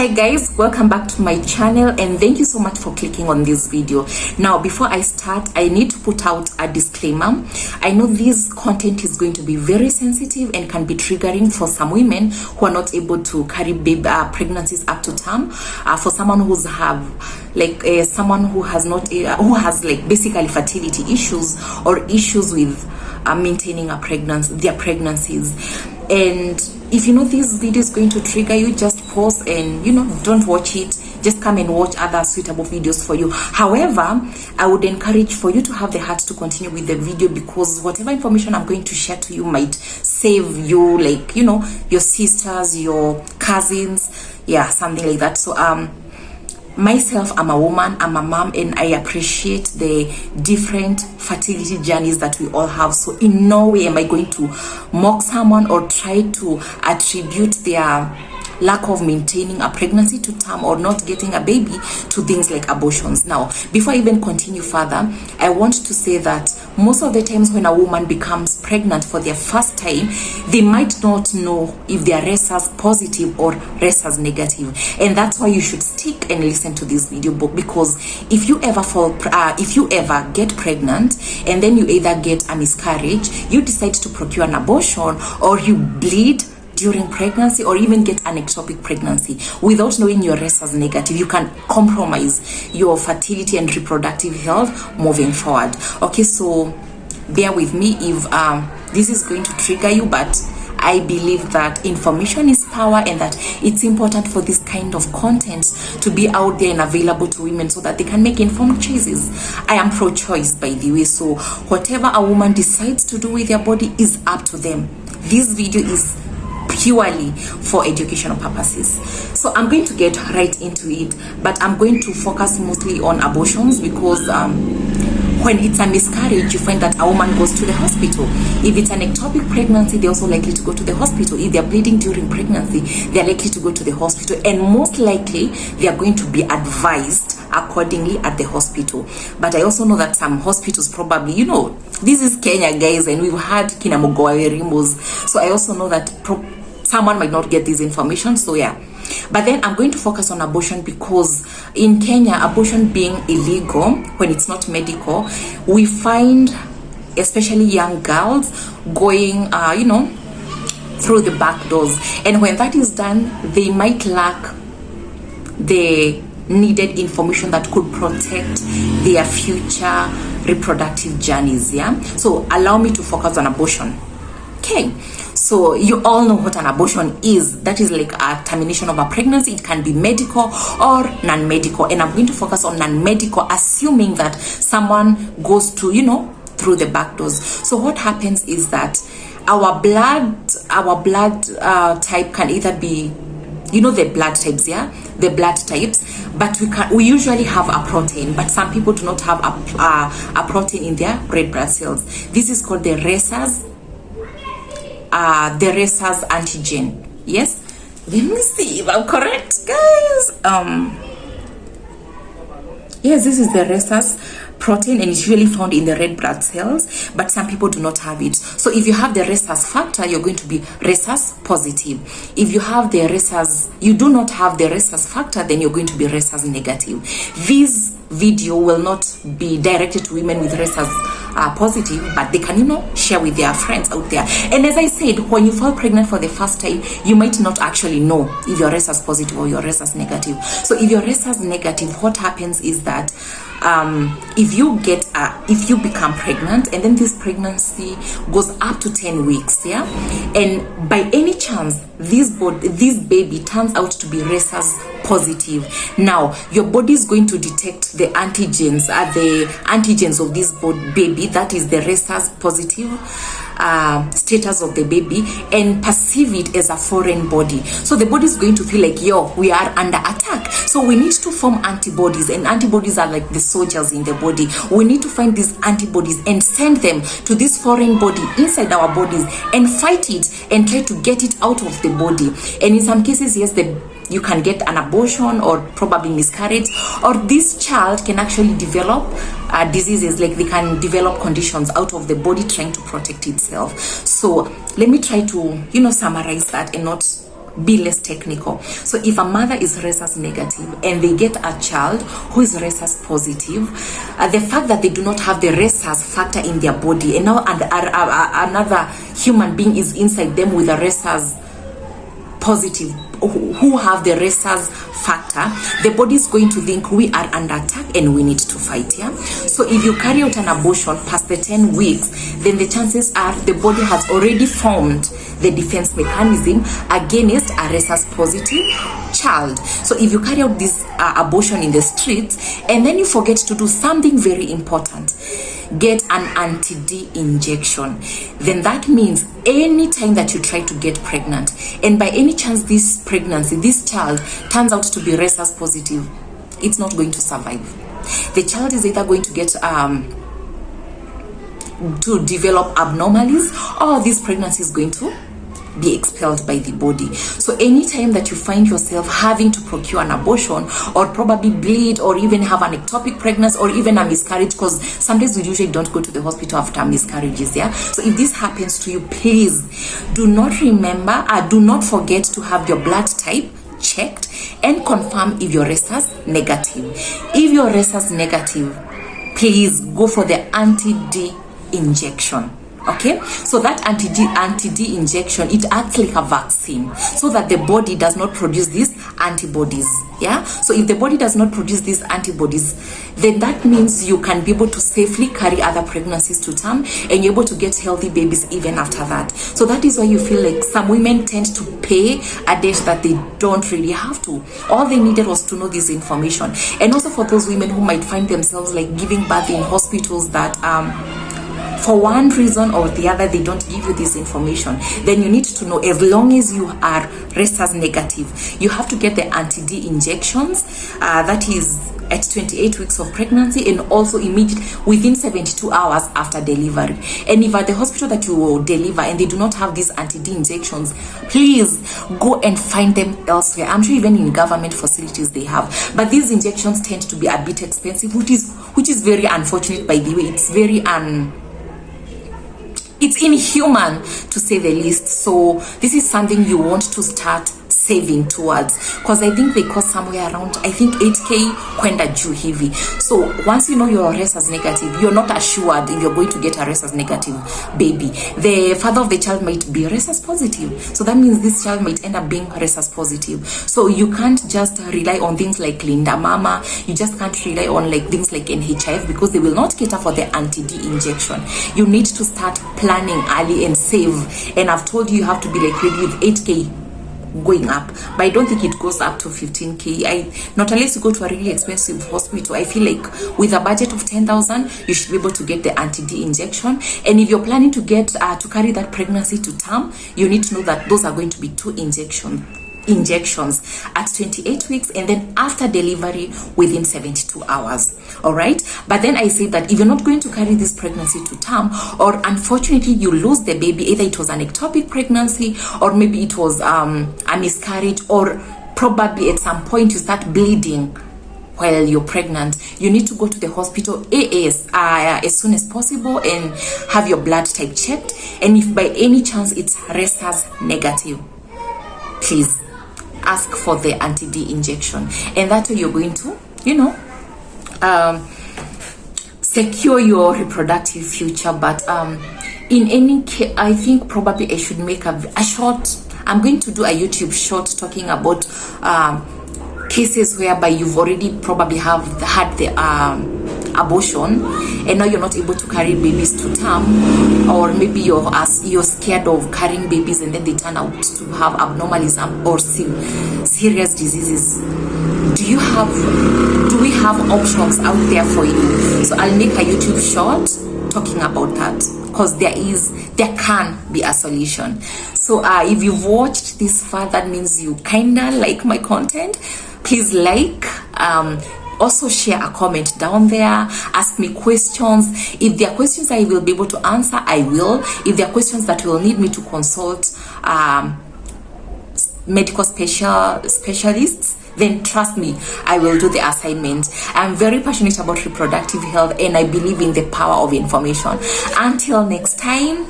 Hi guys, welcome back to my channel and thank you so much for clicking on this video. Now before I start, I need to put out a disclaimer. I know this content is going to be very sensitive and can be triggering for some women who are not able to carry pregnancies up to term. For someone who's someone who has not who has like basically fertility issues or issues with maintaining their pregnancies. And if you know this video is going to trigger you, just pause and don't watch it. Just come and watch other suitable videos for you. However, I would encourage for you to have the heart to continue with the video, because whatever information I'm going to share to you might save you, like your sisters, your cousins, something like that. So myself, I'm a woman, I'm a mom, and I appreciate the different fertility journeys that we all have. So in no way am I going to mock someone or try to attribute their lack of maintaining a pregnancy to term or not getting a baby to things like abortions. Now, before I even continue further, I want to say that most of the times when a woman becomes pregnant for their first time, they might not know if they are rhesus positive or rhesus negative, and that's why you should stick and listen to this video, because if you ever get pregnant and then you either get a miscarriage, you decide to procure an abortion, or you bleed during pregnancy, or even get an ectopic pregnancy without knowing your rhesus negative, you can compromise your fertility and reproductive health moving forward. Okay, so bear with me if this is going to trigger you, but I believe that information is power and that it's important for this kind of content to be out there and available to women so that they can make informed choices. I am pro-choice, by the way, so whatever a woman decides to do with their body is up to them. This video is purely for educational purposes. So I'm going to get right into it, but I'm going to focus mostly on abortions, because when it's a miscarriage, you find that a woman goes to the hospital. If it's an ectopic pregnancy, they're also likely to go to the hospital. If they're bleeding during pregnancy, they're likely to go to the hospital, and most likely they are going to be advised accordingly at the hospital. But I also know that some hospitals probably, this is Kenya, guys, and we've had kinamugoa rimos, so I also know that someone might not get this information. So but then I'm going to focus on abortion, because in Kenya, abortion being illegal when it's not medical, we find especially young girls going through the back doors, and when that is done, they might lack the needed information that could protect their future reproductive journeys. So allow me to focus on abortion. Okay, so you all know what an abortion is. That is like a termination of a pregnancy. It can be medical or non-medical, and I'm going to focus on non-medical, assuming that someone goes to through the back doors. So what happens is that our blood type can either be the blood types, the blood types, but we usually have a protein, but some people do not have a protein in their red blood cells. This is called the rhesus antigen. Yes, let me see if I'm correct, guys. Yes, this is the rhesus protein, and it's usually found in the red blood cells, but some people do not have it. So if you have the rhesus factor, you're going to be rhesus positive. If you do not have the rhesus factor, then you're going to be rhesus negative. This video will not be directed to women with rhesus positive, but they can share with their friends out there. And as I said, when you fall pregnant for the first time, you might not actually know if you're rhesus positive or you're rhesus negative. So if you're rhesus negative, what happens is that if you become pregnant, and then this pregnancy goes up to 10 weeks, and by any chance this baby turns out to be rhesus positive, now your body is going to detect the antigens of this baby, that is the rhesus positive status of the baby, and perceive it as a foreign body. So the body is going to feel like, we are under attack, so we need to form antibodies, and antibodies are like the soldiers in the body. We need to find these antibodies and send them to this foreign body inside our bodies and fight it and try to get it out of the body. And in some cases, yes, you can get an abortion or probably miscarriage, or this child can actually develop diseases, like they can develop conditions out of the body trying to protect itself. So let me try to summarize that and not be less technical. So if a mother is rhesus negative and they get a child who is rhesus positive, the fact that they do not have the rhesus factor in their body, and now another human being is inside them with a rhesus positive, who have the rhesus factor, the body is going to think we are under attack and we need to fight. Yeah. So if you carry out an abortion past the 10 weeks, then the chances are the body has already formed the defense mechanism against a rhesus positive child. So if you carry out this abortion in the streets and then you forget to do something very important, get an anti-D injection, then that means any time that you try to get pregnant and by any chance this pregnancy, this child turns out to be rhesus positive, it's not going to survive. The child is either going to get to develop abnormalities, or this pregnancy is going to be expelled by the body. So anytime that you find yourself having to procure an abortion or probably bleed or even have an ectopic pregnancy or even a miscarriage, because sometimes we usually don't go to the hospital after miscarriages, yeah. So if this happens to you, please do not do not forget to have your blood type checked and confirm if you're rhesus negative. If you're rhesus negative, please go for the anti-D injection. Okay, so that anti-D injection, it acts like a vaccine so that the body does not produce these antibodies. Yeah, so if the body does not produce these antibodies, then that means you can be able to safely carry other pregnancies to term and you're able to get healthy babies even after that. So that is why you feel like some women tend to pay a debt that they don't really have to. All they needed was to know this information. And also for those women who might find themselves like giving birth in hospitals that for one reason or the other they don't give you this information, then you need to know, as long as you are rhesus negative, you have to get the anti-D injections, that is at 28 weeks of pregnancy and also immediately within 72 hours after delivery. And if at the hospital that you will deliver and they do not have these anti-D injections, please go and find them elsewhere. I'm sure even in government facilities they have, but these injections tend to be a bit expensive, which is very unfortunate, by the way. It's very it's inhuman to say the least. So this is something you want to start saving towards, because I think they cost somewhere around, I think 8k kwenda juu hivi. So once you know you're rhesus negative, you're not assured if you're going to get a rhesus negative baby. The father of the child might be rhesus positive, so that means this child might end up being rhesus positive. So you can't just rely on things like Linda Mama, you just can't rely on like things like NHIF, because they will not cater for the anti-D injection. You need to start planning early and save, and I've told you have to be like ready with 8k going up, but I don't think it goes up to 15k. Not unless you go to a really expensive hospital. I feel like with a budget of 10,000 you should be able to get the anti-D injection. And if you're planning to get to carry that pregnancy to term, you need to know that those are going to be 2 injections at 28 weeks and then after delivery within 72 hours. All right, but then I say that if you're not going to carry this pregnancy to term, or unfortunately you lose the baby, either it was an ectopic pregnancy or maybe it was a miscarriage, or probably at some point you start bleeding while you're pregnant, you need to go to the hospital as soon as possible and have your blood type checked. And if by any chance it's rhesus negative, please ask for the anti-D injection, and that way you're going to, secure your reproductive future. But in any case, I think probably I should make a short, I'm going to do a YouTube short talking about cases whereby you've already probably have had the abortion and now you're not able to carry babies to term, or maybe you're scared of carrying babies and then they turn out to have abnormalities or serious diseases. Do we have options out there for you? So I'll make a YouTube short talking about that, because there can be a solution. So if you've watched this far, that means you kinda like my content. Please like, also share a comment down there, ask me questions. If there are questions I will be able to answer, I will. If there are questions that will need me to consult medical specialists, then trust me, I will do the assignment. I'm very passionate about reproductive health and I believe in the power of information. Until next time,